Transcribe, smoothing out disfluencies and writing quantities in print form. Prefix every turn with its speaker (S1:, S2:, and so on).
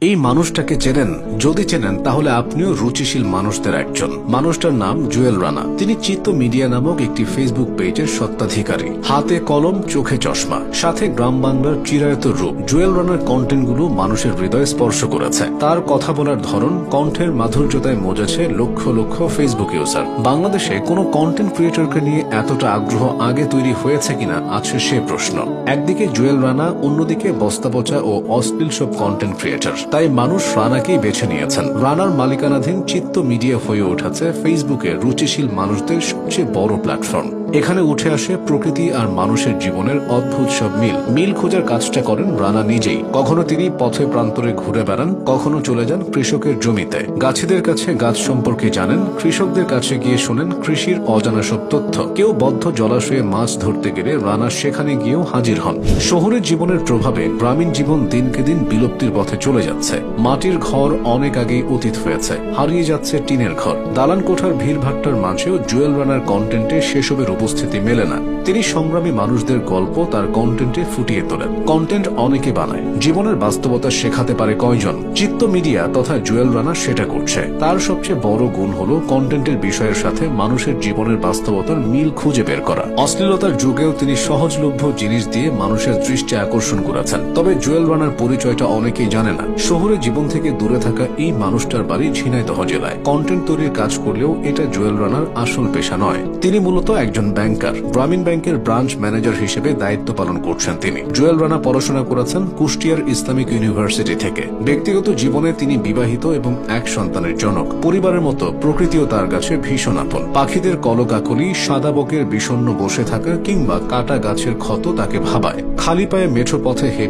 S1: এই মানুষটাকে চেনেন? যদি চেনেন তাহলে আপনিও রুচিশীল মানুষদের একজন। মানুষটার নাম জুয়েল রানা। তিনি চিত্ত মিডিয়া নামক একটি ফেসবুক পেজের স্বত্বাধিকারী। হাতে কলম, চোখে চশমা, সাথে গ্রাম বাংলার চিরায়ত রূপ। জুয়েল রানার কন্টেন্টগুলো মানুষের হৃদয় স্পর্শ করেছে। তার কথা বলার ধরন, কণ্ঠের মাধুর্যতায় মজেছে লক্ষ লক্ষ ফেসবুক ইউজার। বাংলাদেশে কোনো কন্টেন্ট ক্রিয়েটরকে নিয়ে এতটা আগ্রহ আগে তৈরি হয়েছে কিনা আছে সে প্রশ্ন। একদিকে জুয়েল রানা, অন্যদিকে বস্তাপচা ও অশ্লীল সব কন্টেন্ট ক্রিয়েটর। তাই মানুষ রানাকেই বেছে নিয়েছেন। রানার মালিকানাধীন চিত্ত মিডিয়া হয়ে উঠেছে ফেসবুকে রুচিশীল মানুষদের সবচেয়ে বড় প্ল্যাটফর্ম। এখানে উঠে আসে প্রকৃতি আর মানুষের জীবনের অদ্ভুত সব মিল খোঁজার কাজটা করেন রানা নিজেই। কখনো তিনি পথে প্রান্তরে ঘুরে বেড়ান, কখনো চলে যান কৃষকের জমিতে। গাছিদের কাছে গাছ সম্পর্কে জানেন, কৃষকদের কাছে গিয়ে শোনেন কৃষির অজানা সব তথ্য। কেউ বদ্ধ জলাশয়ে মাছ ধরতে গেলে রানা সেখানে গিয়েও হাজির হন। শহরের জীবনের প্রভাবে গ্রামীণ জীবন দিনকে দিন বিলুপ্তির পথে চলে যাচ্ছে। মাটির ঘর অনেক আগেই অতীত হয়েছে, হারিয়ে যাচ্ছে টিনের ঘর। দালান কোঠার ভিড়ভাট্টার মাঝেও জুয়েল রানার কন্টেন্টে সেসবের উপস্থিতি মেলে না। তিনি সংগ্রামী মানুষদের গল্প তার কন্টেন্টে ফুটিয়ে তোলেন। কন্টেন্ট অনেকে বানায়, জীবনের বাস্তবতা শেখাতে পারে কয়জন? চিত্ত মিডিয়া তথা জুয়েল রানা সেটা করছে। তার সবচেয়ে বড় গুণ হলো কন্টেন্টের বিষয়ের সাথে মানুষের জীবনের বাস্তবতার মিল খুঁজে বের করা। অশ্লীলতার যুগেও তিনি সহজলভ্য জিনিস দিয়ে মানুষের দৃষ্টি আকর্ষণ করেছেন। তবে জুয়েল রানার পরিচয়টা অনেকেই জানে না। শহুরে জীবন থেকে দূরে থাকা এই মানুষটার বাড়ি ঝিনাইদহ জেলায়। কন্টেন্ট তৈরির কাজ করলেও এটা জুয়েল রানার আসল পেশা নয়। তিনি মূলত একজন ব্যাংকার। গ্রামীণ ব্যাংকের ব্রাঞ্চ ম্যানেজার হিসেবে দায়িত্ব পালন করছেন তিনি। জুয়েল রানা পড়াশোনা করেছেন কুষ্টিয়ার ইসলামিক ইউনিভার্সিটি থেকে। ব্যক্তিগত জীবনে তিনি বিবাহিত এবং এক সন্তানের জনক। পরিবারের মতো প্রকৃতিও তার কাছে ভীষণ আপন। পাখিদের কলকাকলি, সাদা বকের বিষণ্ণ বসে থাকা কিংবা কাটা গাছের ক্ষত তাকে ভাবায়। খালি পায়ে মেঠো পথে হেঁটে